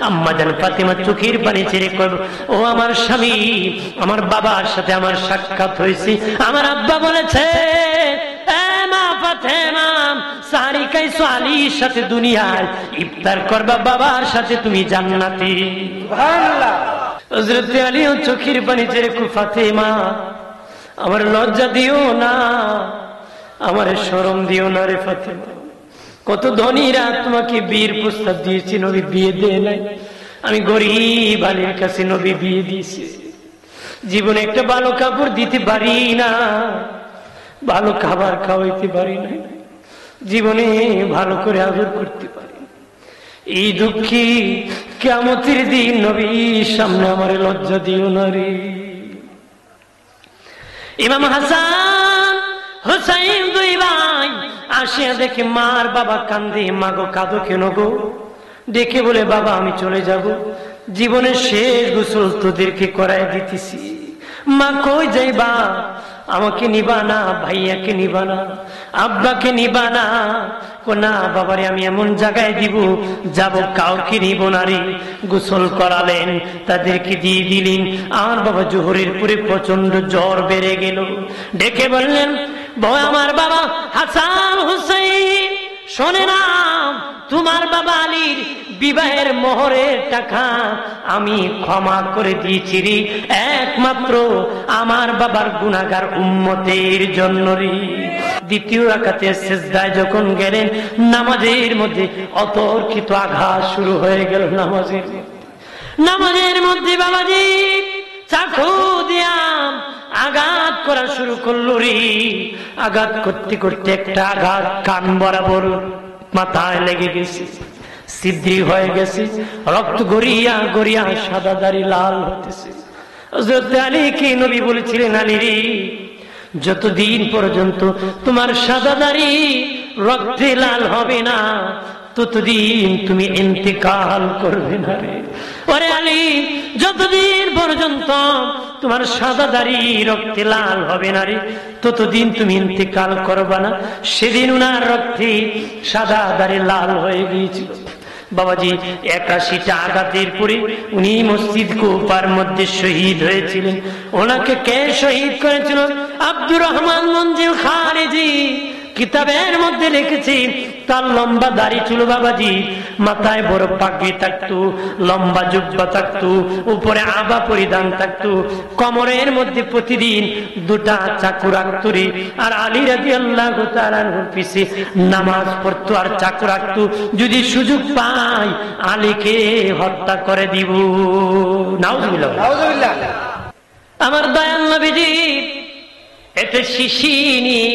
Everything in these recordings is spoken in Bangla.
আম্মা জান ফাতেমা চোখের পানি ছেড়ে কইল, ও আমার স্বামী, আমার বাবার সাথে আমার সাক্ষাৎ হয়েছে। আমার আব্বা বলেছে, এ মা ফাতেমা, সারি খাইছো আলীর সাথে দুনিয়ায়, ইফতার করবা বাবার সাথে তুমি জান্নাতি। সুবহানাল্লাহ। হযরত আলীও চোখের পানি ছেড়ে কই, ফাতেমা আমার লজ্জা দিও না, আমার শরম দিও না রে ফাতেমা। কত ধনীরা তোমাকে বিয়ের প্রস্তাব দিয়েছি, নবী বিয়ে দেয় নাই। আমি গরিব আলীর কাছে নবী বিয়ে দিয়েছি। জীবনে একটা ভালো কাপড় দিতে পারি না, ভালো খাবার খাওয়াইতে পারি না, জীবনে ভালো করে আদর করতে পারি না। এই দুঃখী কিয়ামতের দিন নবীর সামনে আমার লজ্জা দিও না রে। ইমাম হাসান হুসাইন দুই ভাই আসিয়া দেখে মার বাবা কান্দে। মা গো কাঁদো কেন গো? ডেকে বলে, বাবা আমি চলে যাব, জীবনের শেষ গোসল তোদেরকে করাই দিতেছি। মা কই যাইবা? আমাকে নিবা না, ভাইয়াকে নিবা না, আব্বাকে নিবা না? না বাবারে, আমি এমন জায়গায় দিব যাব কাউকে নিব না রে। গোসল করালেন, তাদেরকে দিয়ে দিলেন। আমার বাবা জোহরের পরে প্রচন্ড জ্বর বেড়ে গেল। ডেকে বললেন, ভয় আমার বাবা হাসান হুসাইন, শোনে না, তোমার বাবা আলীর বিবাহের মোহরের টাকা আমি ক্ষমা করে দিয়েছি রে, একমাত্র আমার বাবার গুনাহগার উম্মতের জন্য রে। দ্বিতীয় রাকাতে সিজদায় যখন গেলেন, নামাজের মধ্যে অতর্কিত আঘাত শুরু হয়ে গেল। নামাজের মধ্যে বাবাজি চাকু দিয়া আঘাত করা শুরু করলো রে। আঘাত করতে করতে একটা আঘাত কান বরাবর মাথায় লেগে গেছে, ছিদ্রি হয়ে গেছে, রক্ত গড়িয়া গড়িয়া সাদা দাড়ি লাল হতেছে। হযরত আলীকে নবী বলেছিলেন, আলী রে, যতদিন পর্যন্ত তোমার সাদা দাড়ি রক্তে লাল হবে না, ততদিন তুমি ইন্তেকাল করবে না রে। ওরে আলী, যতদিন পর্যন্ত তোমার সাদা দাড়ি রক্তে লাল হবে না রে, ততদিন তুমি ইন্তেকাল করবা না। সেদিন উনার রক্তে সাদা দাড়ি লাল হয়ে গিয়েছিল। বাবাজি ৮১টা আঘাতের পরে উনি মসজিদ কুফার মধ্যে শহীদ হয়েছিলেন। ওনাকে কে শহীদ করেছিল? আব্দুর রহমান মঞ্জিল খারেজি কিতাবের মধ্যে লিখেছি, তার লম্বা দাড়ি ছিল বাবাজি, মাথায় বড় পাগড়ি থাকতো, লম্বা জুব্বা থাকতো, উপরে আবা পরিধান থাকতো, কোমরের মধ্যে প্রতিদিন দুটা চাকু রাখতো রে। আর আলী রাদিয়াল্লাহু তাআলা আনহুর পিছে নামাজ পড়তো আর চাকু রাখতো, যদি সুযোগ পাই আলীকে হত্যা করে দিব। নাউজুবিল্লাহ, নাউজুবিল্লাহ। আমার দয়াল নবীজি একটা শিশি নিয়ে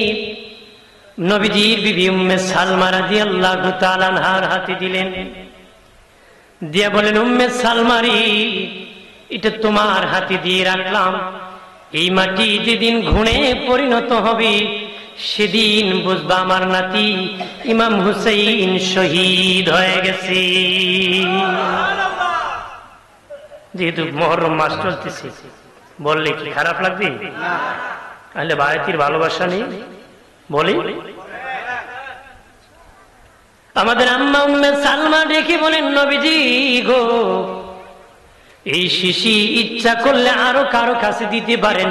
নবীজির বিবি উম্মে সালমা রাদিয়াল্লাহু তাআলা আনহার হাতে দিলেন। দিয়া বলেন, উম্মে সালমা রে, এটা তোমার হাতে দিয়ে রাখলাম। এই মাটি যেদিন ঘুণে পরিণত হবে, সেদিন বুঝবা আমার নাতি ইমাম হুসাইন শহীদ হয়ে গেছে। যেহেতু মুহররম মাস চলতেছে, বললে কি খারাপ লাগবে? তাহলে ভাইতির ভালোবাসা নেই বলি। আমাদের আম্মা উম্মে সালমা ডেকে বলেন, নবীজি গো, এই শিশি ইচ্ছা করলে আরো কারো কাছে দিতে পারেন,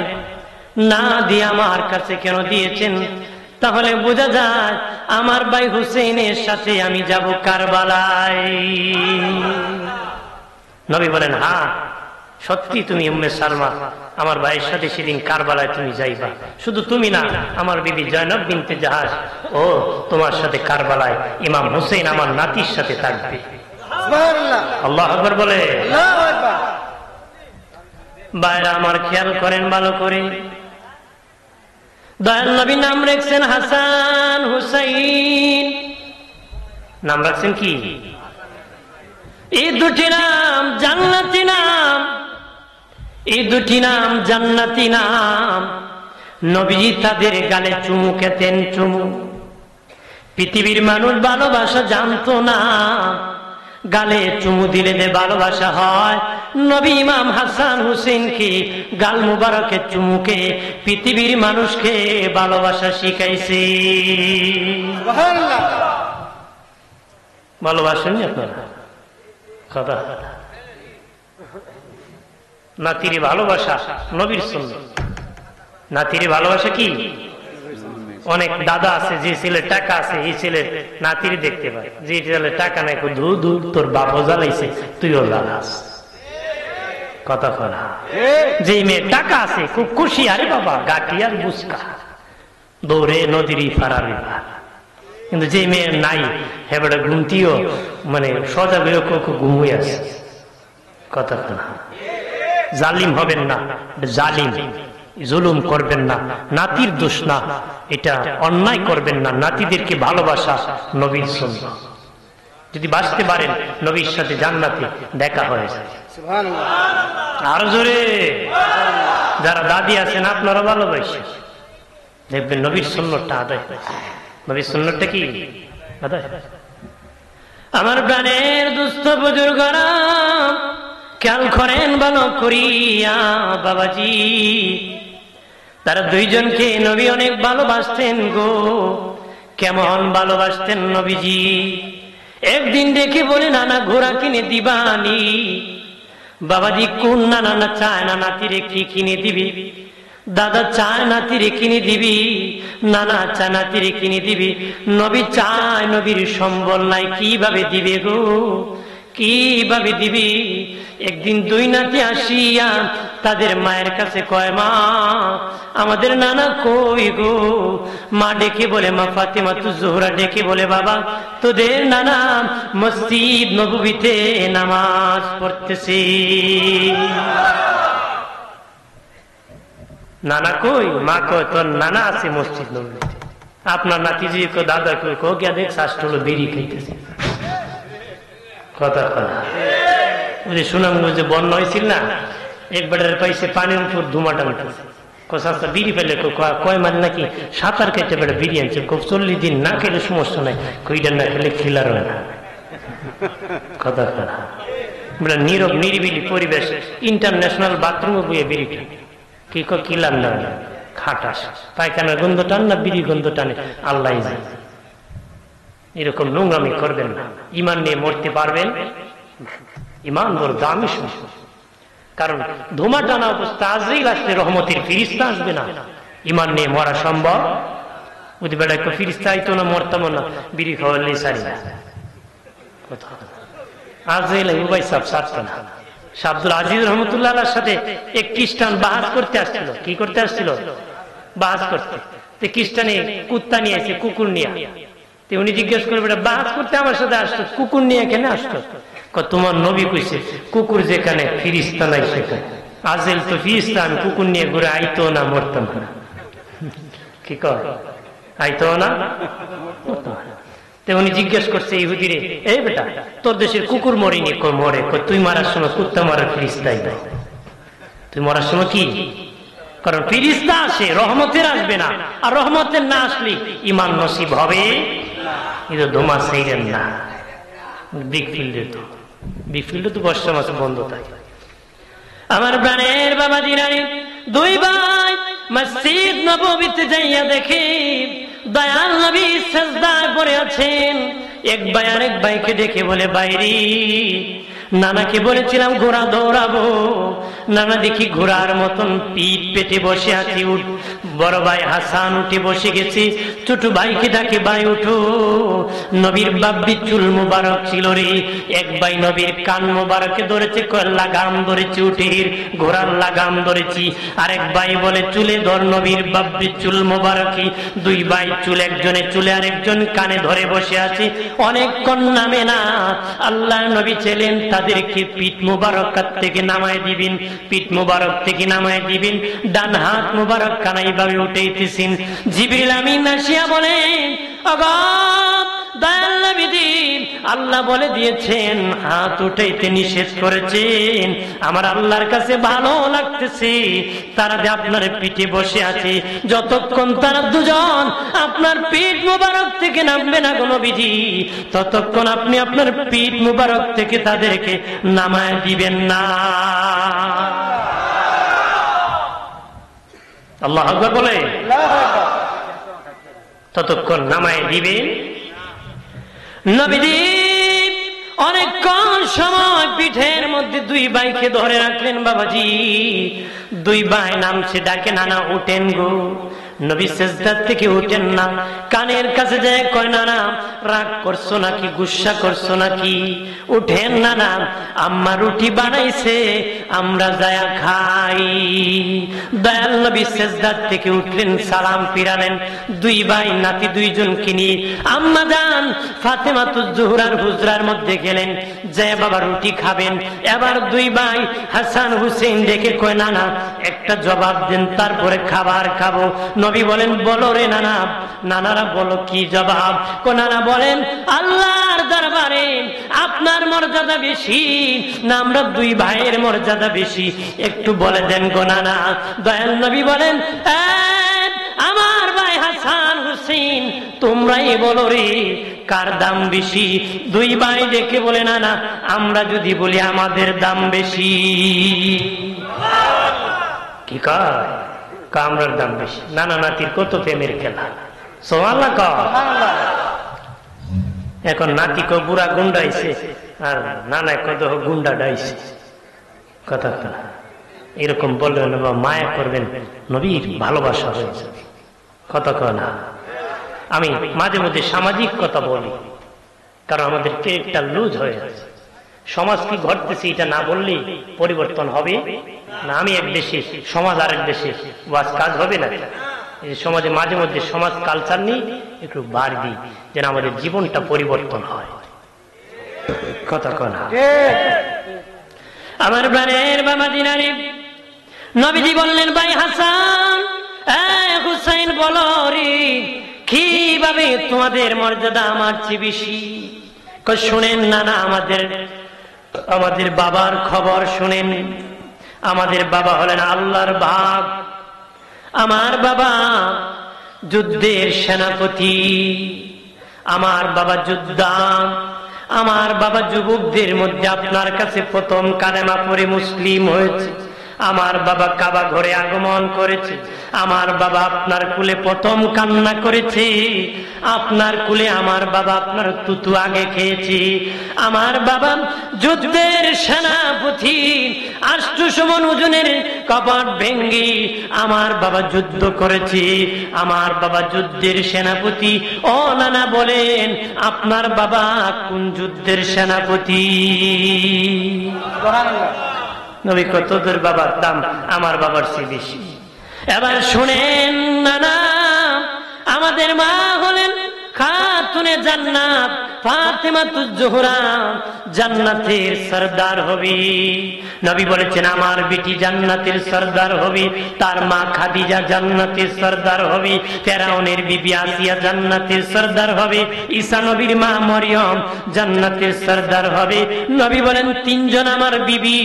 না দিয়ে আমার কাছে কেন দিয়েছেন? তাহলে বোঝা যায় আমার ভাই হুসেইনের সাথে আমি যাব কারবালায়। নবী বলেন, হ্যাঁ সত্যি তুমি উম্মে সালমা, আমার ভাইয়ের সাথে সেদিন কারবালায় তুমি যাইবা। শুধু তুমি না, আমার বিবি জয়নব বিনতে জাহাজ ও তোমার সাথে কারবালায় ইমাম হুসেইন আমার নাতির সাথে থাকবে। আল্লাহু আকবার বলে। ভাইরা আমার খেয়াল করেন ভালো করে, দয়াল নবী নাম রাখছেন হাসান হুসাইন। নাম রাখছেন কি? এই দুটি নাম জান্নাতি নাম, এই দুটি নাম জান্নাতি নাম। নবীজি তাদের গালে চুমু খেতেন, চুমু। পৃথিবীর মানুষ ভালোবাসা জানতো না, গালে চুমু দিলে যে ভালোবাসা হয়। নবী ইমাম হাসান হুসেইনকে গাল মুবারকে চুমুকে পৃথিবীর মানুষকে ভালোবাসা শিখাইছে। ভালোবাসেননি আপনারা? কথা। নাতির ভালোবাসা নবীর সুন্নাত। নাতির ভালোবাসা কি? অনেক দাদা আছে, যে ছেলে টাকা আছে এই ছেলে নাতির দেখতে পায়, যে ছেলে টাকা নাই ধু ধু তোর বাপও জ্বালাইছে তুইও জ্বালাস। কথা করা। যে মেয়ে টাকা আছে খুব খুশি, আরে বাবা গাটি আর বুসকা দৌড়ে নদীর ফারার। কিন্তু যে মেয়ের নাই হেবেটা ঘুমতিও মানে সজাগ হয়ে ঘুমিয়ে আছে। কথা করা। জালিম হবেন না, জালিম জুলুম করবেন না, নাতির দোষ না, এটা অন্যায় করবেন না। নাতিদেরকে ভালোবাসা নবীর সুন্নাত। যদি বাঁচতে পারেন নবীর সাথে জান্নাতে দেখা হয়ে যায়। আর জোরে যারা দাদি আছেন আপনারা ভালোবাসেন, দেখবেন নবীর সুন্নাতটা আদায় হয়েছে। নবীর সুন্নাতটা কি আদায়? আমার প্রাণের দুস্থ বুজুর্গরা খেয়াল করেন ভালো করিয়া বাবাজি, তারা দুইজনকে নবী অনেক ভালোবাসতেন গো। কেমন ভালোবাসতেন নবীজি? একদিন ডেকে বলে নানা ঘোড়া কিনে দিবানি। বাবাজি কোন নানা না চায় না নাতিরে কি কিনে দিবি? দাদা চায় নাতিরে কিনে দিবি, নানা চায় নাতিরে কিনে দিবি। নবী চায়, নবীর সম্বল নাই, কিভাবে দিবে গো, কিভাবে দিবি? একদিন দুই নাতি আসিয়া তাদের মায়ের কাছে কয়, মা আমাদের নানা কই গো? মা ডেকে বলে, মা ফাতেমা তু জোহরা ডেকে বলে, বাবা তোদের নানা মসজিদ নববীতে নামাজ পড়তেছে। নানা কই? মা কয় তোর নানা আছে মসজিদ নববীতে। আপনার নাতিজি কো দাদা কই কো গিয়া দেখ শাস্ত্রলো বিড়ি খাইতেছে। কথা কথা। ওই সুনামগঞ্জে বন্যা হয়েছিল না, একবারের পাইছে পানির উপর ধুমা টানতেছে। কোসা বিড়ি ফেলে কয় মানে নাকি সাঁতার কেটে বেড়ে বিড়ি আনছে। খুব 40 দিন না খেলে সমস্যা নাই, কইটা না খেলে খিলার হয় না। কথা কথা। বেড়া নীরব নিরিবিলি পরিবেশ, ইন্টারন্যাশনাল বাথরুমে বইয়ে বিড়ি টানে। কি কিলার না খাটাস, পায়খানার গন্ধ টান না বিড়ি গন্ধ টানে, আল্লাহ জানে। এরকম নোংরামি করবেন না। ইমান নিয়ে মরতে পারবেন, ইমান বড় দামি সম্পদ। কারণ ধোঁয়া টানা অবস্থা আজরাইল আসলে রহমতের ফিরিস্তা আসবে না। ইমান নিয়ে মরা সম্ভব? ওই বেড়া একটা ফিরিস্তা আইতো না, মরতাম না, বিড়ি খাওয়ালে সারি না। আজরাইল উবাই সাহেব সারত না। আব্দুল আজিজ রহমতুল্লাহ সাথে এক খ্রিস্টান বাহাজ করতে আসছিল। কি করতে আসছিল? বাহাজ করতে। খ্রিস্টানে কুত্তা নিয়ে আসছে, কুকুর নিয়ে। উনি জিজ্ঞেস করে, বেটা বাহাজ করতে আমার সাথে আসতো, কুকুর নিয়ে এখানে আসতো? তোমার নবী কইছে কুকুর যেখানে ফিরিস্তা নাই সেখানে। আজেল তো ফিরিস্তা, আমি কুকুর নিয়ে ঘুরে আইতো না, মরতাম না। কি কর আইতো না? উনি জিজ্ঞেস করছে ইহুদিরে, এই বেটা তোর দেশের কুকুর মরিনি? মরে। তুই মারার সময় কুত্তা মারার ফিরিস্তাই নাই। তুই মরার সময় কি? কারণ ফিরিস্তা আসে, রহমতের আসবে না। আর রহমতের না আসলে ইমান নসিব হবে। কিন্তু ধোমা সেইরেন না। বিগ ফিল্ডে তো, বিগ ফিল্ডে তো বর্ষা মাসে বন্ধ থাকে। আমার প্রাণের বাবা দিনারি দুই ভাই মসজিদ নববীতে যাইয়া দেখে দয়াল নবী সিজদায় পড়ে আছেন। এক ভাই আরেক ভাইকে দেখে বলে, বাইরে নানাকে বলেছিলাম ঘোড়া দৌড়াবো, নানা দেখি ঘোড়ার মতন পিঠ পেটে বসে আছি। বড় ভাই হাসান উঠে বসে গেছে, ছোট ভাইকে ডাকে, ভাই উঠো। নবীর বাব্বি চুল মুবারক ছিল রে। এক ভাই নবীর কান মুবারকে ধরেছে, লাগাম ধরেছি, উঠের ঘোড়ার লাগাম ধরেছি। আরেক ভাই বলে চুলে ধর নবীর বাব্বি চুল মুবারকি। দুই ভাই চুল, একজনে চুলে আরেকজন কানে ধরে বসে আছে। অনেকক্ষণ নামে না। আল্লাহ নবী ছিলেন, তাদেরকে পিঠ মুবারক থেকে নামায় দিবেন, পিঠ মুবারক থেকে নামায় দিবেন। ডান হাত মুবারক খানা এইভাবে উঠাইতেছেন। জিবরিল আমিন আসিয়া বলেন, দয়াল নবীজি আল্লাহ বলে দিয়েছেন হাত উঠাইতে নিষেধ করেছেন। আমার আল্লাহর কাছে ভালো লাগতেছে তারা যে আপনার পিঠে বসে আছে। যতক্ষণ তারা দুজন আপনার পিঠ মুবারক থেকে নামবে না গো নবীজি, ততক্ষণ আপনি আপনার পিঠ মুবারক থেকে তাদেরকে নামায় দিবেন না। আল্লাহু আকবার বলে, ততক্ষণ নামায় দিবেন। নবীজি অনেকক্ষণ সময় পিঠের মধ্যে দুই ভাইকে ধরে রাখলেন বাবাজি। দুই ভাই নামছে, ডাকে নানা উঠেন গো। নবী সেজদার থেকে উঠেন না, কানের কাছে যায় কয় নানা রাগ করছো নাকি, গুসা করছো নাকি, উঠেন নানা, আম্মা রুটি বানাইছে আমরা যায়া খাই। দয়াল নবী সেজদার থেকে উঠলেন, সালাম ফিরালেন। দুই ভাই নাতি দুইজনকে নিয়ে আম্মা জান ফাতেমাতুজ জোহরার হুজরার মধ্যে গেলেন, যে বাবা রুটি খাবেন। এবার দুই ভাই হাসান হুসেন দেখে কয় নানা একটা জবাব দেন, তারপরে খাবার খাবো। নবী বলেন বলো রে নানা। নানারা বলো কি জবাব? নানা বলেন আল্লাহর দরবারে আপনার মর্যাদা বেশি না আমরা দুই ভাইয়ের মর্যাদা বেশি, একটু বলে দেন গো নানা। দয়াল নবী বলেন আমার ভাই হাসান হুসেন তোমরাই বলো রে কার দাম বেশি। দুই ভাই ডেকে বলে নানা আমরা যদি বলি আমাদের দাম বেশি। কি কয়? কামরার দাম বেশি। নানা নাতির কত প্রেমের খেলা, সুবহানাল্লাহ কয়। এখন নাতি কো বুড়া গুন্ডাইছে আর নানা কত গুন্ডা ডাইছে। কথা তো এরকম বললেন মায়া করবেন, নবীর ভালোবাসা হয়েছে। কথা কয় না। আমি মাঝে মধ্যে সামাজিক কথা বলি, কারণ আমাদের ক্যারেক্টার লুজ হয়ে আছে। সমাজ কি ঘটতেছে এটা না বললে পরিবর্তন হবে না। আমি এক দেশে, সমাজ আরেক দেশে, বাস কাজ হবে না। এই সমাজে মাঝে মধ্যে সমাজ কালচার নিয়ে একটু বার দিই, যেন আমাদের জীবনটা পরিবর্তন হয়। কথা কনা আমার প্রাণের বাবা দিনারি নবীজি বললেন ভাই হাসান হুসাইন বলো রে কিভাবে তোমাদের মর্যাদা আমার চেয়ে বেশি? শুনেন না না আমাদের বাবার খবর শুনেন। আমাদের বাবা হলেন আল্লাহর ভাগ। আমার বাবা যুদ্ধের সেনাপতি, আমার বাবা যোদ্ধা, আমার বাবা যুবকদের মধ্যে আপনার কাছে প্রথম কালেমা পড়ে মুসলিম হয়েছে। আমার বাবা কাবা ঘরে আগমন করেছে। আমার বাবা আপনার কুলে প্রথম কান্না করেছে। আপনার কুলে আমার বাবা আপনার তুতু আগে খেয়েছে। আমার বাবা যুদ্ধের সেনাপতি, 800 মণ ওজনের কপাট ভেঙ্গে আমার বাবা যুদ্ধ করেছে। আমার বাবা যুদ্ধের সেনাপতি। ও নানা বলেন আপনার বাবা কোন যুদ্ধের সেনাপতি? নবী কত তোর বাবার দাম আমার বাবার চেয়ে বেশি। এবার শুনেন নানা আমাদের মা হলেন খাতুনে জান্নাত ফাতেমাতুজ জোহরা, জান্নাতের সরদার হবে। নবী বলেছেন আমার বেটি জান্নাতের সরদার হবে। তার মা খাদিজা জান্নাতের সরদার হবে। ফেরাউনের বিবি আসিয়া জান্নাতের সরদার হবে। ঈসা নবীর মা মরিয়ম জান্নাতের সরদার হবে। নবী বলেন 3 জন আমার বিবি,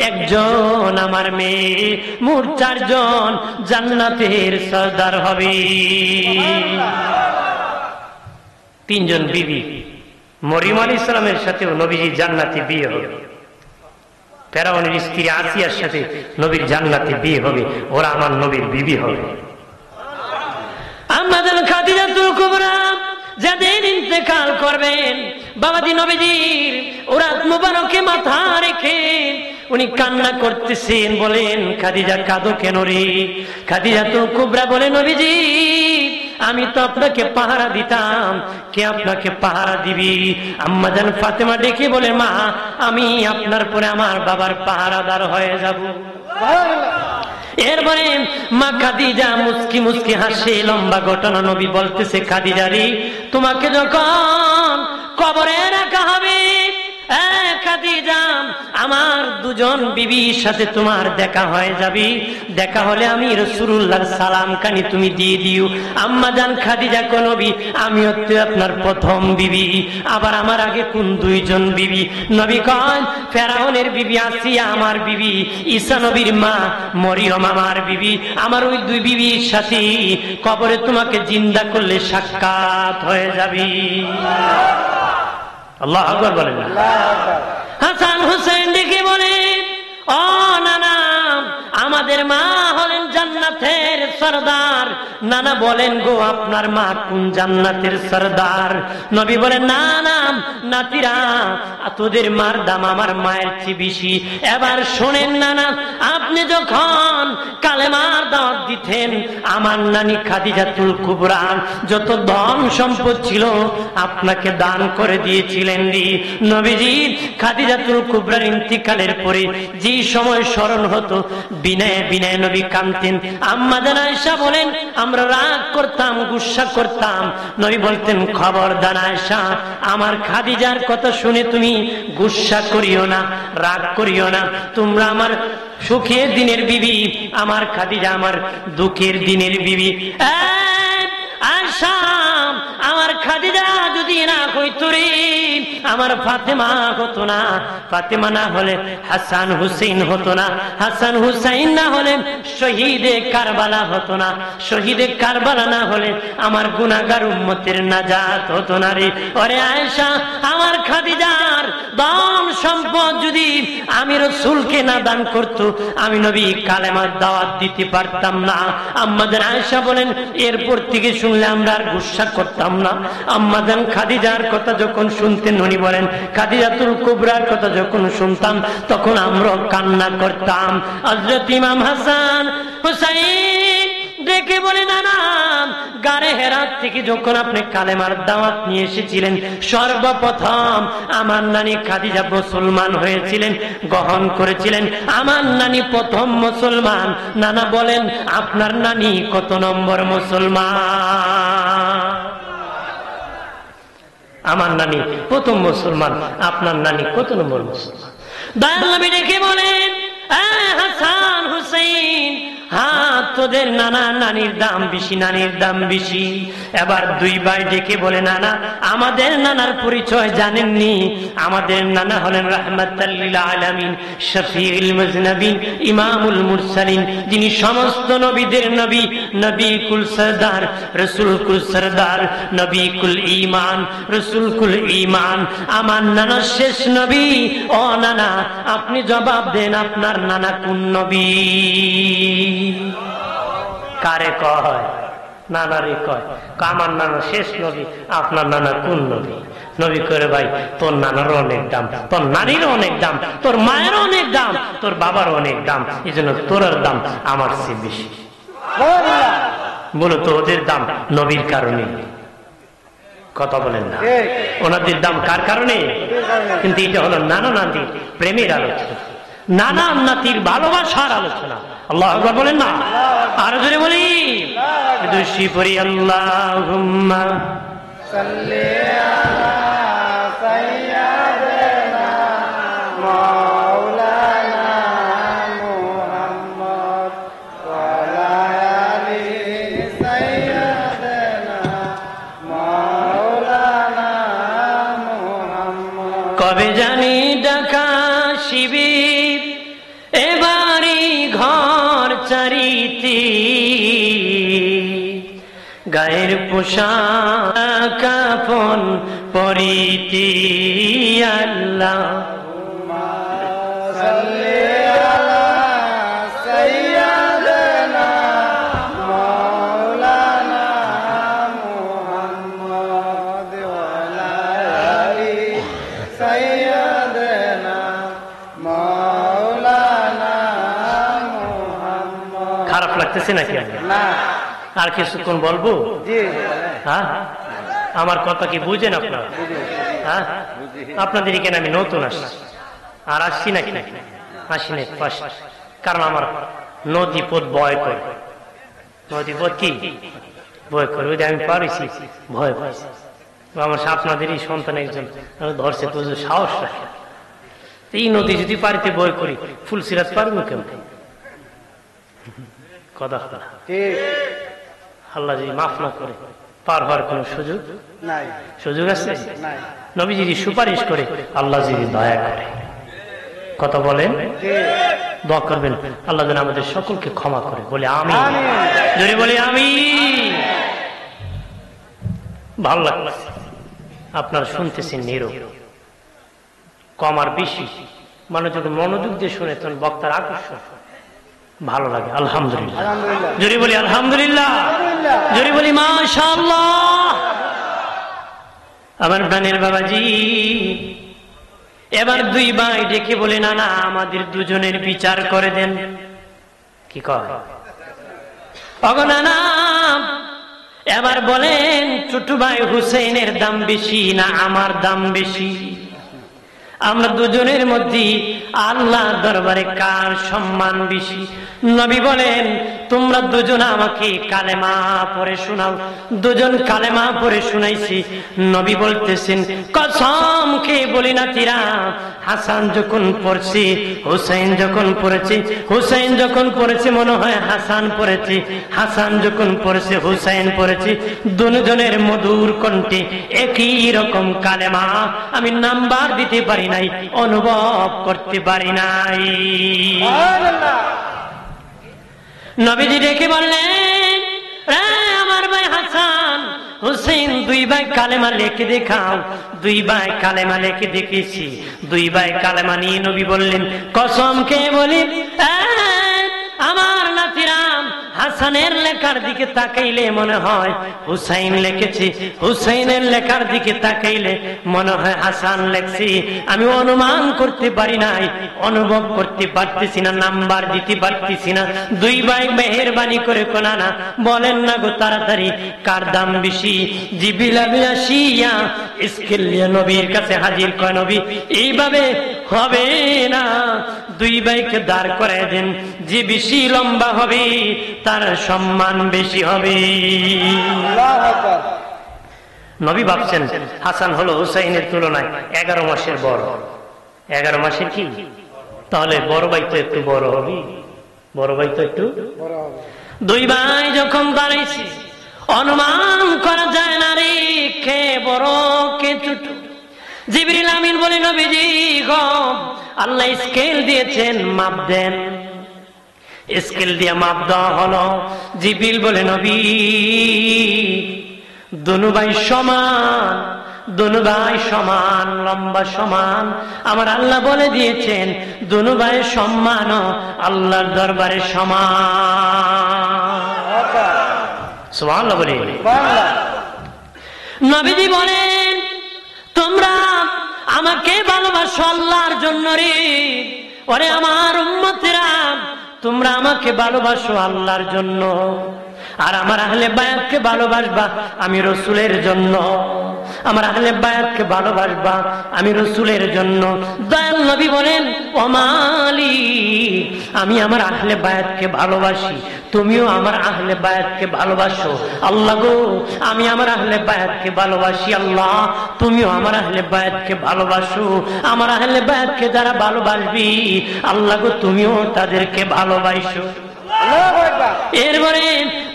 1 জন আমার মেয়ে, মোট 4 জন জান্নাতের সরদার হবে। 3 জন বিবি। মরিয়ম আলাইহিস সালামের সাথেও নবীজি জান্নাতে বিয়ে হবে। ফেরাউনের স্ত্রী আসিয়ার সাথে নবীর জান্নাতে বিয়ে হবে। ওরা আমার নবীর বিবি হবে। আমাদের খাদিজাতুল কুবরা যেদিন ইন্তেকাল করবেন বাবাজি নবীজির ওরাত মুবারকে মাথা রেখে উনি কান্না করতেছেন। বলেন খাদিজা কাঁদো কেন রে? খাদিজাতুল কুবরা বলে নবীজি আমি তো আপনাকে পাহারা দিতাম, কে আপনাকে পাহারা দিবি? আম্মা জান ফাতেমা ডেকে বলে মা আমি আপনার পরে আমার বাবার পাহারাদার হয়ে যাব। এরপরে মা খাদিজা মুস্কি মুস্কি হাসে। লম্বা ঘটনা। নবী বলতেছে খাদিজা রে তোমাকে যখন কবরে রাখা হবে খাদিজা আমার 2 জন বিবির সাথে তোমার দেখা হয়ে যাবে। দেখা হলে আমি রাসূলুল্লাহর সালাম কানি তুমি দিয়ে দিও। আম্মা জান খাদিজা কো নবী আমি হচ্ছে আপনার প্রথম বিবি, আবার আমার আগে কোন 2 জন বিবি? নবী কয় ফেরাউনের বিবি আসিয়া আমার বিবি, ঈসা নবীর মা মরিয়ম আমার বিবি। আমার ওই 2 বিবির সাথে কবরে তোমাকে জিন্দা করলে সাক্ষাৎ হয়ে যাবে। আল্লাহু আকবার বলেন। হাসান হুসেন দেখে বলে ও নানা আমাদের মা হলেন জান্নাতের সরদার। নানা বলেন গো আপনার মা কোন জান্নাতের সরদার? নবী বলেন না না নাতিরা, তোদের মার দাম আমার মায়ের চেয়ে বেশি। এবার শোনেন নানা, আপনি যখন কালেমার দাওয়াত দিতেন আমার নানি খাদিজাতুল কুবরা যত ধন সম্পদ ছিল আপনাকে দান করে দিয়েছিলেন। নবীজি খাদিজাতুল কুবরার ইন্তিকালের পরে যে সময় স্মরণ হতো বিনয়ে বিনয়ে নবী কাঁদতেন। আম্মা জান আয়েশা বলেন আমরা রাগ করতাম, গুসা করতাম। নবী বলতেন খবরদার আয়েশা, আমার খাদিজার কথা শুনে তুমি গুসা করিও না, রাগ করিও না। তোমরা আমার সুখের দিনের বিবি, আমার খাদিজা আমার দুঃখের দিনের বিবি। আয়েশা, আমার খাদিজা যদি না হইতো রে আমার ফাতেমা হতো না, ফাতেমা না হলে হাসান হুসেইন হতো না, হাসান হুসাইন না হলে শহীদে কারবালা হতো না, শহীদে কারবালা না হলে আমার গুনাহগার উম্মতের নাজাত হতো না রে। ওরে আয়েশা, আমার খাদিজার ধন সম্পদ যদি আমি রাসূলকে না দান করত আমি নবী কালেমার দাওয়াত দিতে পারতাম না। আম্মাজান আয়েশা বলেন এরপর থেকে শুনলে আমরা আর গুসা করতাম না। আম্মাজান খাদিজার কথা যখন শুনতেন উনি বলেন খাদিজাতুল কুবরার কথা যখন শুনতাম তখন আমরা কান্না করতাম। হযরত ইমাম হাসান হুসাইন ডেকে বলে নানা, গারে হেরাত থেকে যখন আপনি কালেমার দাওয়াত নিয়ে এসেছিলেন সর্বপ্রথম আমার নানি খাদিজা মুসলমান হয়েছিলেন, গ্রহণ করেছিলেন। আমার নানি প্রথম মুসলমান। নানা বলেন আপনার নানি কত নম্বর মুসলমান? আমার নানি প্রথম মুসলমান, আপনার নানি কত নম্বর মুসলমান? দয়াল নবী ডেকে বলেন হাসান হুসাইন, হ্যাঁ তোদের নানা নানির দাম বেশি, নানির দাম বেশি। এবার দুই ভাই ডেকে বলে নানা আমাদের নানার পরিচয় জানেননি? আমাদের নানা হলেন রাহমাতাল লিল আলামিন, শফিউল মুজনাবিন, ইমামুল মুরসালিন, যিনি সমস্ত নবীদের নবী, নবী কুল সরদার, রাসূল কুল সরদার, নবী কুল ঈমান, রাসূল কুল ঈমান। আমার নানা শেষ নবী। ও নানা আপনি জবাব দেন আপনার নানা কোন নবী? কারে কয়? নানারে কয়। আমার নানা শেষ নবী, আপনার নানা কোন নবী? নবী করে ভাই তোর নানারও অনেক দাম, তোর নানিরও অনেক দাম, তোর মায়েরও অনেক দাম, তোর বাবারও অনেক দাম, এই জন্য তোর দাম আমার চেয়ে বেশি। বলো তো ওদের দাম নবীর কারণে, কথা বলেন না? ওনাদের দাম কার কারণে? কিন্তু এটা হলো নানা নাতির প্রেমের আলোচনা, নানা নাতির ভালোবাসার আলোচনা। আল্লাহু আকবার বলেন না? আর জোরে বলি দুশি পড়ি আল্লাহুম্মা সাল্লি আলা সাইয়্যিদিনা মাওলানা মুহাম্মদ ওয়া আলা আলি সাইয়্যিদিনা মাওলানা মুহাম্মদ। কবে জানি ডাকা শিবির এবারে ঘর চারিতে, গায়ের পোশাক কাফন পরিতে আল্লাহ সাল্লি আলা সাইয়্যিদিনা মাওলানা মুহাম্মদ ওয়া আলা আলি সাইয়্যিদিনা মাওলানা মুহাম্মদ। খারাপ লাগতেছে নাকি? না। আর কিছুক্ষণ বলবো? হ্যাঁ আমার কথা কি বুঝেন আপনারা? হ্যাঁ আপনাদের এখানে আমি নতুন আসছি, আর আসছি নাকি? আসি নাই কারণ আমার নদীপথ ভয় করে। নদীপথ কি ভয় করে? ওই যে আমি পারিছি ভয় পাইছি। আমার আপনাদেরই সন্তান একজন ধরছে তো সাহস রাখে। এই নদী যদি পারিতে ভয় করি ফুল সিরাজ পারবো কেমন? কথা আল্লাহ যদি মাফ না করে পার হওয়ার কোন সুযোগ নাই। সুযোগ আছে? নবী যদি সুপারিশ করে, আল্লাহ যদি দয়া করে, কথা বলেন, দোয়া করবেন আল্লাহ যেন আমাদের সকলকে ক্ষমা করে। বলে আমিন, যদি বলি আমিন। ভালো লাগছে আপনারা শুনতেছেন নীরব, কম আর বেশি মানে যদি মনোযোগ দিয়ে শুনে তখন বক্তার আকর্ষণ ভালো লাগে আলহামদুলিল্লাহ। জোরে বলি আলহামদুলিল্লাহ, জোরে বলি মাশাআল্লাহ। আমার প্রাণের বাবাজি, এবার দুই ভাই ডেকে বলে, না না আমাদের দুজনের বিচার করে দেন। কি কয়? ওগো না না, এবার বলেন ছোট ভাই হুসেনের দাম বেশি না আমার দাম বেশি? আমরা দুজনের মধ্যে আল্লাহর দরবারে কার সম্মান বেশি? নবী বলেন, তোমরা দুজন আমাকে কালেমা পড়ে শোনাও। দুজন কালেমা পড়ে শুনাইছি। নবী বলতেছেন, কসম খেয়ে বলি না তিরা, হাসান যখন পড়ছে, হুসাইন যখন পড়েছে, হুসাইন যখন পড়েছে মনে হয় হাসান পড়েছে, হাসান যখন পড়েছে হুসাইন পড়েছে। দুজনের মধুর কণ্ঠে একই রকম কালেমা আমি নাম্বার দিতে পারি নাই, অনুভব করতে পারি নাই। নবীজি ডেকে বললেন, আমার ভাই হাসান হুসেন, দুই ভাই কালেমা লিখে দেখাও। দুই ভাই কালেমা লিখে দেখেছি। দুই ভাই কালেমা নিয়ে নবী বললেন, কসম খেয়ে বলি, আমার নাতিরাম হাসানের লেখার দিকে তাকাইলে মনে হয় হুসাইন লিখেছে, হুসাইনের লেখার দিকে তাকাইলে মনে হয় হাসান লেখছি। আমি অনুমান করতে পারি নাই, অনুভব করতে পারতেছি না, নাম্বার দিতে পারতেছি না। দুই ভাই মেহেরবানি করে কোনা না বলেন না গো তাড়াতাড়ি, কার দাম বেশি? জিবরিল আসিয়া স্কেল নিয়ে নবীর কাছে হাজির। কয় নবী, এইভাবে হবে না, দুই ভাইকে দাঁড় করায় দেন, যে বেশি লম্বা হবে তার সম্মান বেশি হবে। নবী ভাবছেন হাসান হলো হুসাইনের তুলনায় 11 মাসের বড়। 11 মাসের কি? তাহলে বড় ভাই তো একটু বড় হবে, বড় ভাই তো একটু বড় হবে। দুই ভাই যখন দাঁড়াইছে, অনুমান করা যায় না রে কে বড় কে ছোট। জিবরিল আমিন বলে, নবীজি গো, আল্লাহ স্কেল দিয়েছেন, মাপ দেন। স্কেল দিয়ে মাপ দেওয়া হলো। জিবরিল বলে, নবী দুনু ভাই সমান, দুনু ভাই সমান, লম্বা সমান। আমার আল্লাহ বলে দিয়েছেন দুনু ভাই সম্মান আল্লাহর দরবারে সমান। সুবহানাল্লাহ বলি। নবীজি বলেন, তোমরা আমাকে ভালোবাসো আল্লাহর জন্য রে। ওরে আমার উম্মতেরা, তোমরা আমাকে ভালোবাসো আল্লাহর জন্য, আর আমার আহলে বায়াতকে ভালোবাসবা আমি রসুলের জন্য। আমার আহলে বায়াতকে ভালোবাসবা আমি রসুলের জন্য। দয়াল নবী বলেন, ওমালি, আমি আমার আহলে বায়াতকে ভালোবাসি, তুমিও আমার আহলে বায়াতকে ভালোবাসো। আল্লাহ গো, আমি আমার আহলে বায়াতকে ভালোবাসি, আল্লাহ তুমিও আমার আহলে বায়াতকে ভালোবাসো। আমার আহলে বায়াতকে যারা ভালোবাসবি, আল্লাহ গো তুমিও তাদেরকে ভালোবাসো। এরপরে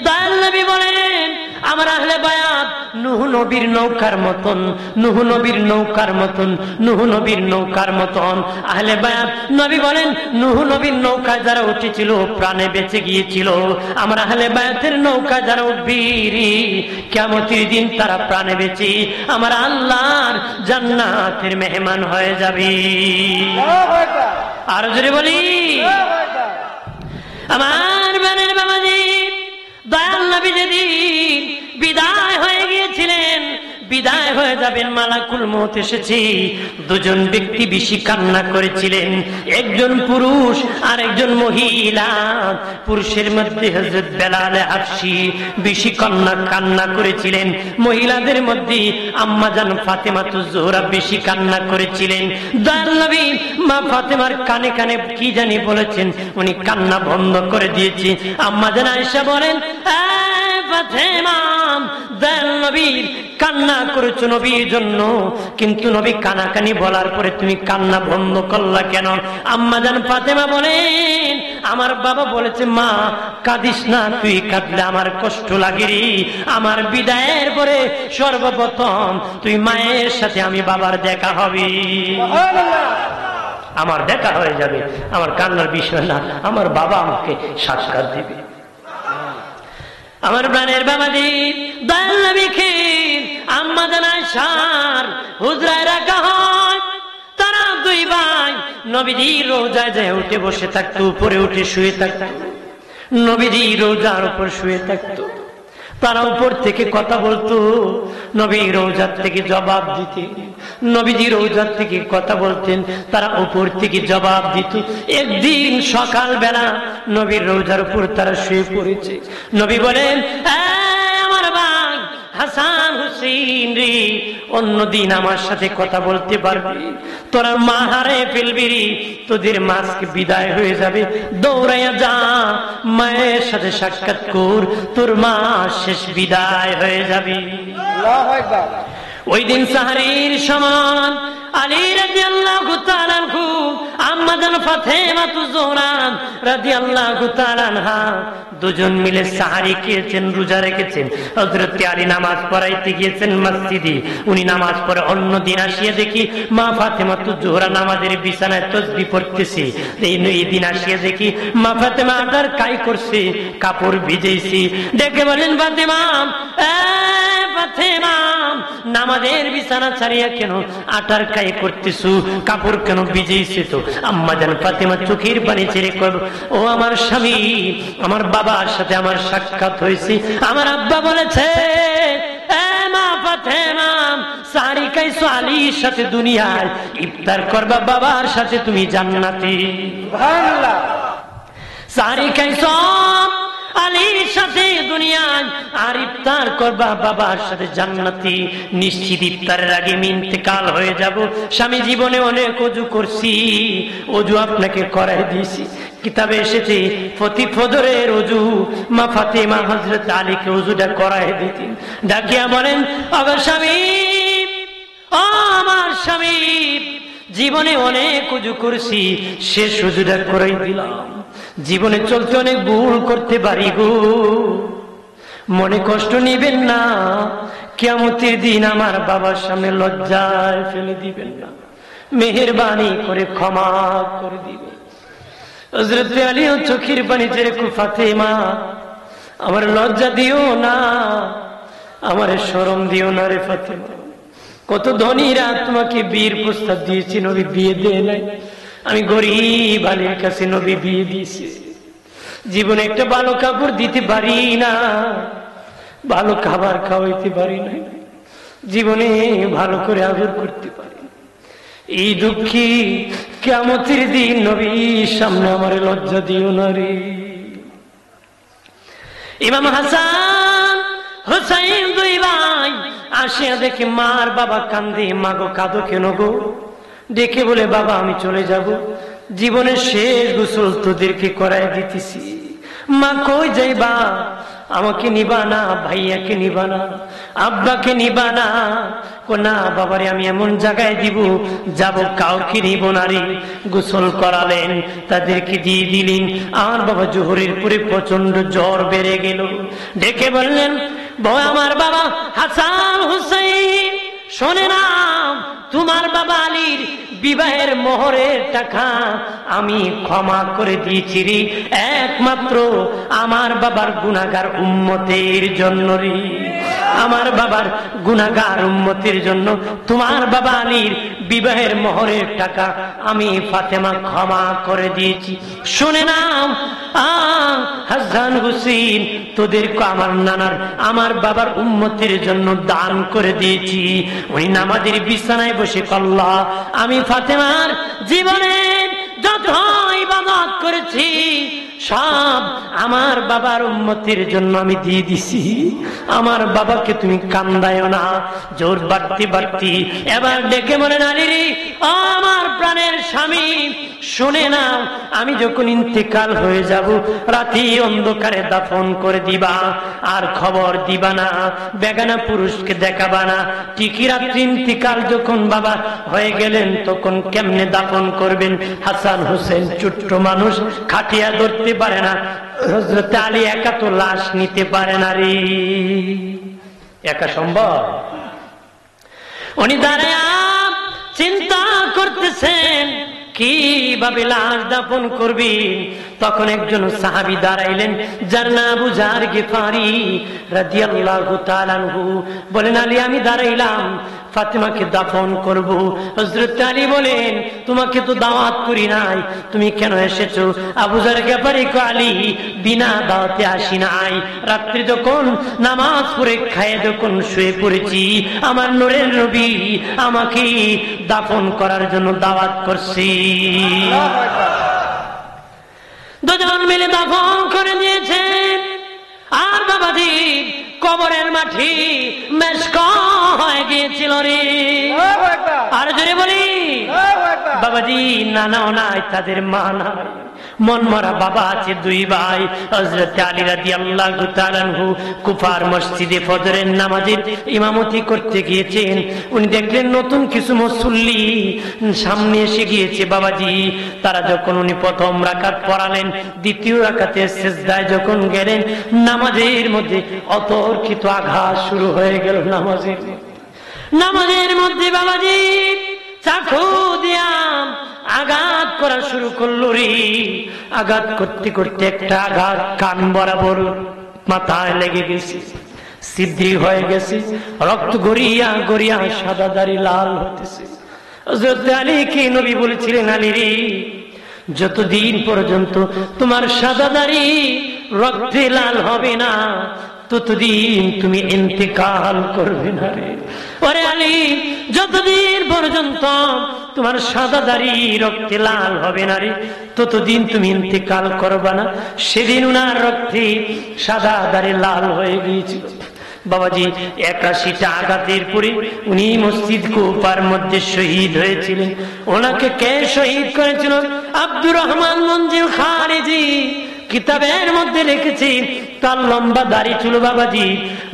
দয়াল নবী বলেন, আমার আহলে বায়াত নূহ নবীর নৌকার মতন, নূহ নবীর নৌকার মতন, নূহ নবীর নৌকার মতন আহলে বায়াত। নবী বলেন, নূহ নবীর নৌকায় যারা উঠেছিল প্রাণে বেঁচে গিয়েছিল, আমার আহলে বায়াতের নৌকায় যারা উঠবি কিয়ামতের দিন তারা প্রাণে বেঁচে আমার আল্লাহর জান্নাতের মেহমান হয়ে যাবে। আর জোরে বলি, আমার বানের বাবাজি, দয়াল নবী যেদিন বিদায় হয়ে গিয়েছিলেন, বিদায় হয়ে যাবেন, মালাকুল মউত এসেছে। দুজন ব্যক্তি বেশি কান্না করেছিলেন, একজন পুরুষ আর একজন মহিলা। পুরুষের মধ্যে হযরত বেলাল হাবশী বেশি কান্না করেছিলেন। মহিলাদের মধ্যে আম্মা জান ফাতেমাতুজ জোহরা বেশি কান্না করেছিলেন। দয়াল নবী মা ফাতেমার কানে কানে কি জানি বলেছেন, উনি কান্না বন্ধ করে দিয়েছে। আম্মা জান আয়েশা বলেন, ফাতেমা, দয়াল নবীর কান্না করেছো নবীর জন্য, কিন্তু নবী কানাকানি বলার পরে তুমি কান্না বন্ধ করলা কেন? আম্মা জান ফাতেমা বলেন, আমার বাবা বলেছে, মা কাঁদিস না, তুই কাঁদলে আমার কষ্ট লাগে রে। আমার বিদায়ের পরে সর্বপ্রথম তুই মায়ের সাথে আমি বাবার দেখা হবে, আমার দেখা হয়ে যাবে। আমার কান্নার বিষয় না, আমার বাবা আমাকে সাক্ষাৎ দিবে। আমার প্রাণের বাবাজি, দয়াল নবীকে আম্মা জান আয়েশার হুজরায় রাখা হয়। তারা দুই ভাই নবীজির রওজায় যায় উঠে বসে থাকতো, উপরে উঠে শুয়ে থাকতো। নবীজি রোজার উপর শুয়ে থাকতো, তারা উপর থেকে কথা বলতো, নবী রোজার থেকে জবাব দিতে, নবীজি রোজার থেকে কথা বলতেন, তারা উপর থেকে জবাব দিত। একদিন সকাল বেলা নবীর রোজার উপর তারা শুয়ে পড়েছে। নবী বলেন, আমার ভাই হাসান হুসেইন রে, অন্যদিন আমার সাথে কথা বলতে পারবি, তোরা মা হারে ফেলবি রে, তোদের মাঝকে বিদায় হয়ে যাবে, দৌড়াইয়া যা মায়ের সাথে সাক্ষাৎ কর, তোর মা শেষ বিদায় হয়ে যাবে। ওই দিন সাহারির সমান আলী রাদিয়াল্লাহু তাআলা আনহু, আম্মা জান ফাতেমা যোহরা রাদিয়াল্লাহু তাআলা আনহা দুজন মিলে সাহারি খেয়েছেন, রোজা রেখেছেন। হযরত আলী নামাজ পড়াইতে গিয়েছেন মসজিদে, উনি নামাজ পড়ে অন্য দিন আসিয়া দেখি মা ফাতেমা যোহরা নামাজের বিছানায় তাসবিহ পড়তেছে। এই দিন আসিয়া দেখি মা ফাতেমা আটার কাই করছে, কাপড় ভিজেছি। ডেকে বলেন, ফাতেমা ফাতেমা, নামাজের বিছানা ছাড়িয়া কেন আটার কাই করতেছো, কাপড় কেন ভিজেছে? তো আম্মা জান ফাতেমা চোখের পানি ছেড়ে কইল, ও আমার স্বামী, আমার বাবার সাথে আমার সাক্ষাৎ হয়েছে, আমার আব্বা বলেছে মা ফাতেমা সারি খাইছো আলীর সাথে দুনিয়ায়, ইফতার করবা বাবার সাথে তুমি জান্নাতি। সুবহানাল্লাহ। সারি খাইছো আলীর সাথে দুনিয়ায়, আর ইফতার করবা বাবার সাথে জান্নাতি। নিশ্চিত ইফতারের আগে আমি ইন্তেকাল হয়ে যাব। স্বামী জীবনে অনেক ওযু করছি, ওযু আপনাকে করাই দিয়েছি। কিতাবে এসেছে প্রতি ফজরের ওযু মা ফাতেমা হযরত আলীকে ওযুটা করাই দিতেন। ডাকিয়া বলেন, ওগো স্বামী, ও আমার স্বামী, জীবনে অনেক ওযু করছি, শেষ ওযুটা করাই দিলাম। জীবনে চলতে অনেক ভুল করতে পারি গো, মনে কষ্ট নিবেন না, কিয়ামতের দিন আমার বাবার সামনে লজ্জায় ফেলে দিবেন না, মেহেরবানি করে ক্ষমা করে দিবেন। হযরত আলীও চোখের পানি ছেড়ে, ফাতেমা আমার লজ্জা দিও না, আমার শরম দিও না রে ফাতেমা। কত ধনীরা তোমাকে বিয়ের প্রস্তাব দিয়েছি, নবী বিয়ে দেয় নাই। আমি গরিব আলীর কাছে নবী বিয়ে দিয়েছি। জীবনে একটা ভালো কাপড় দিতে পারি না, ভালো খাবার খাওয়াইতে পারি না, জীবনে ভালো করে আদর করতে পারি। এই দুঃখী কিয়ামতের দিন নবীর সামনে আমার লজ্জা দিও না রে। ইমাম হাসান হুসাইন দুই ভাই আসিয়া দেখে মার বাবা কান্দে। মা গো, কাঁদো কেন গো? ডেকে বলে, বাবা আমি চলে যাব, জীবনের শেষ গোসল তোদেরকে করাই দিতেছি। মা কই যাইবা? আমাকে নিবা না, ভাইয়াকে নিবা না, আব্বাকে নিবা না? না বাবারে, আমি এমন জায়গায় দিব যাব কাউকে নিব না রে। গোসল করালেন, তাদেরকে দিয়ে দিলেন। আমার বাবা জোহরের পরে প্রচন্ড জ্বর বেড়ে গেল। ডেকে বললেন, আমার বাবা হাসান হুসাইন, শোনে না, তোমার বাবা আলীর বিবাহের মোহরের টাকা আমি ক্ষমা করে দিয়েছি রে, একমাত্র আমার বাবার গুনাহগার উম্মতের জন্য রে। আমার বাবার গুনাহগার উম্মতের জন্য তোমার বাবা আলীর বিবাহের মোহরের টাকা আমি ফাতেমা ক্ষমা করে দিয়েছি। শুনে নাও হাসান হুসেইন, তোদেরকে আমার নানার আমার বাবার উম্মতের জন্য দান করে দিয়েছি। ওই নামাজের বিছানায় বসে আল্লাহ, আমি ফাতেমার জীবনে যত ইবাদত করেছি সব আমার বাবার উম্মতের জন্য আমি দিয়ে দিছি। আমার বাবাকে তুমি কান্দায়ও না। জোর বাড়তি বাড়তি এবার ডেকে বলেন, আলী রে, আমার প্রাণের স্বামী, শুনে না, আমি যখন ইন্তেকাল হয়ে যাব, রাতি অন্ধকারে দাফন করে দিবা, আর খবর দিবা না, বেগানা পুরুষকে দেখাবা না। ঠিকই রাত্রি ইন্তেকাল যখন বাবা হয়ে গেলেন, তখন কেমনে দাফন করবেন? হাসান হুসেন ছোট্ট মানুষ, খাটিয়া ধরতে পারে না। হযরত আলী একা তো লাশ নিতে পারে না রে, একা সম্ভব? উনি দাঁড়ায়া চিন্তা করতেছেন কিভাবে লাশ দাফন করবি। তখন একজন সাহাবী দাঁড়াইলেন, যার নাম আবু যার গিফারি রাদিয়াল্লাহু তাআলা আনহু। বলেন, আলী আমি দাঁড়াইলাম, ফাতেমাকে দাফন করব। হযরত আলী বলেন, তোমাকে তো দাওয়াত করি নাই, তুমি কেন এসেছো? আবু যার গিফারি কয়, আলী বিনা দাওয়াতে আসি নাই। রাত্রি যখন নামাজ পড়ে খায়ে যখন শুয়ে পড়েছি, আমার নূরের নবী আমাকে দাফন করার জন্য দাওয়াত করছি। দুজন মিলে দাফন করে দিয়েছে। আর বাবাজি কবরের মাটি মেশক হয়ে গিয়েছিল রে। আর জোরে বলি বাবাজি নানাও নাই, তাদের মা নাই, মন মরা বাবা আছে, দুই ভাই। হযরত আলী রাদিয়াল্লাহু তাআলা আনহু কুফার মসজিদে ফজরের নামাজের ইমামতি করতে গিয়েছেন। উনি দেখলেন নতুন কিছু মুসল্লি সামনে এসে গিয়েছে বাবাজি। তারা যখন উনি প্রথম রাকাত পড়ালেন, দ্বিতীয় রাকাতে সিজদায় যখন গেলেন, নামাজের মধ্যে অতর্কিত আঘাত শুরু হয়ে গেল। নামাজের মধ্যে বাবাজি চাকু দিয়া আঘাত করা শুরু করলো রে। আঘাত করতে করতে একটা আঘাত কান বরাবর মাথায় লেগে গেছে, ছিদ্র হয়ে গেছে, রক্ত গড়িয়া গড়িয়া সাদা দাড়ি লাল হতেছে। হযরত আলীকে নবী বলেছিলেন, আলী রে, যতদিন পর্যন্ত তোমার সাদা দাড়ি রক্তে লাল হবে না, ততদিন তুমি ইন্তেকাল করবে না রে। ওরে আলী, যতদিন পর্যন্ত তোমার সাদা দাড়ি রক্তে লাল হবে না রে, ততদিন তুমি ইন্তেকাল করবা না। সেদিন উনার রক্তে সাদা দাড়ি লাল হয়ে গিয়েছিল বাবাজি। ৮১টা আঘাতের পরে উনি মসজিদ কুফার মধ্যে শহীদ হয়েছিলেন। ওনাকে কে শহীদ করেছিল? আব্দুর রহমান মঞ্জিল খারিজি কিতাবের মধ্যে লিখেছি, তার লম্বা দাড়ি ছিল বাবাজি,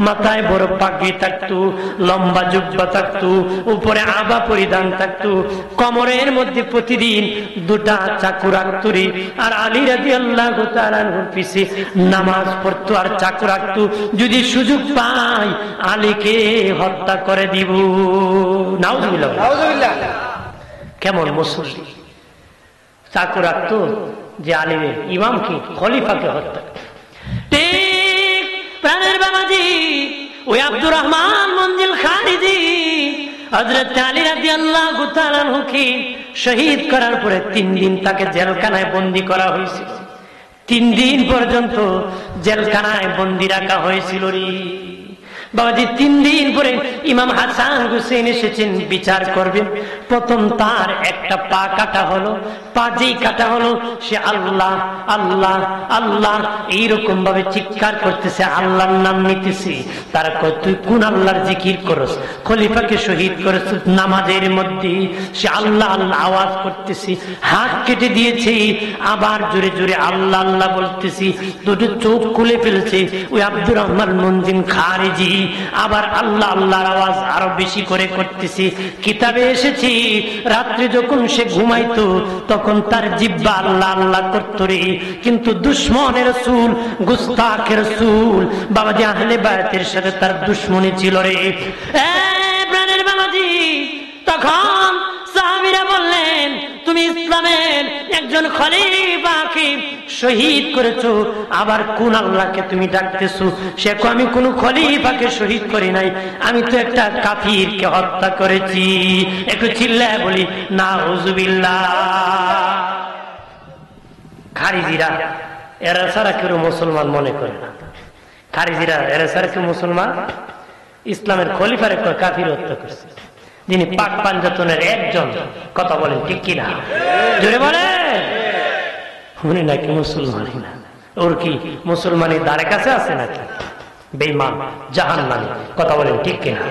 মাথায় বড় পাগড়ি থাকতো, লম্বা জুব্বা থাকতো, উপরে আবা পরিধান থাকতো, কোমরের মধ্যে প্রতিদিন দুটা চাকু রাখতো রে। আর আলী রাদিয়াল্লাহু তাআলা আনহুর পিছে নামাজ পড়তো আর চাকু রাখতো, যদি সুযোগ পাই আলীকে হত্যা করে দিব। নাউজুবিল্লাহ, নাউজুবিল্লাহ। কেমন মুসল্লি, চাকু রাখতো যে আলীরে, ইমামকে, খলিফাকে হত্যা। ঠিক প্রাণের বাবাজি ওই আব্দুর রহমান মঞ্জিল খারিজি হযরত আলী রাদিয়াল্লাহু তাআলা আনহুকে শহীদ করার পরে 3 দিন তাকে জেলখানায় বন্দী করা হয়েছিল। 3 দিন পর্যন্ত জেলখানায় বন্দী রাখা হয়েছিল রে বাবাজি। 3 দিন পরে ইমাম হাসান হুসেন এসেছেন বিচার করবেন। প্রথম তার একটা পা কাটা হলো, পা যেই কাটা হলো, সে আল্লাহ আল্লাহ আল্লাহ এইরকম ভাবে চিৎকার করতেছে, আল্লাহর নাম নিতেছে। তারা কয়, তুই কোন আল্লাহর জিকির করস? খলিফাকে শহীদ করেছ নামাজের মধ্যে, সে আল্লাহ আল্লাহ আওয়াজ করতেছি, হাত কেটে দিয়েছে, আবার জোরে জোরে আল্লাহ আল্লাহ বলতেছি, দুটো চোখ খুলে ফেলছে। ওই আব্দুর রহমান মঞ্জিল খারিজি আবার আল্লাহ আল্লাহর আওয়াজ আরো বেশি করে করতেছি। কিতাবে এসেছি, রাত্রে যখন সে ঘুমাইতো তখন তার জিহ্বা আল্লাহ আল্লাহ করতো রে। কিন্তু দুশমনের রাসূল, গুস্তাখের রাসূল বাবাজি আহলে বায়াতের সাথে তার দুশমনি ছিল রে। প্রাণের বাবাজি, তখন সাহাবীরা বললেন, তুমি ইসলামের একজন খলিফাকে শহীদ করেছো, আবার কোন আল্লাহকে তুমি ডাকতেছো? সে কয়, আমি কোন খলিফাকে শহীদ করি নাই, আমি তো একটা কাফিরকে হত্যা করেছি। একটু চিল্লায় বলি নাউজুবিল্লাহ। খারিজিরা এরা ছাড়া কেউ মুসলমান মনে করে না। খারিজিরা এরা ছাড়া কেউ মুসলমান, ইসলামের খলিফারে কাফির হত্যা করেছে, যিনি পাক পাঞ্জাতনের একজন। কথা বলেন ঠিক কিনা? জোরে বলেন। উনি নাকি মুসলমানই না, ওর কি মুসলমানের দ্বারে কাছে আছে নাকি? বেঈমান, জাহান্নামী। কথা বলেন ঠিক কিনা?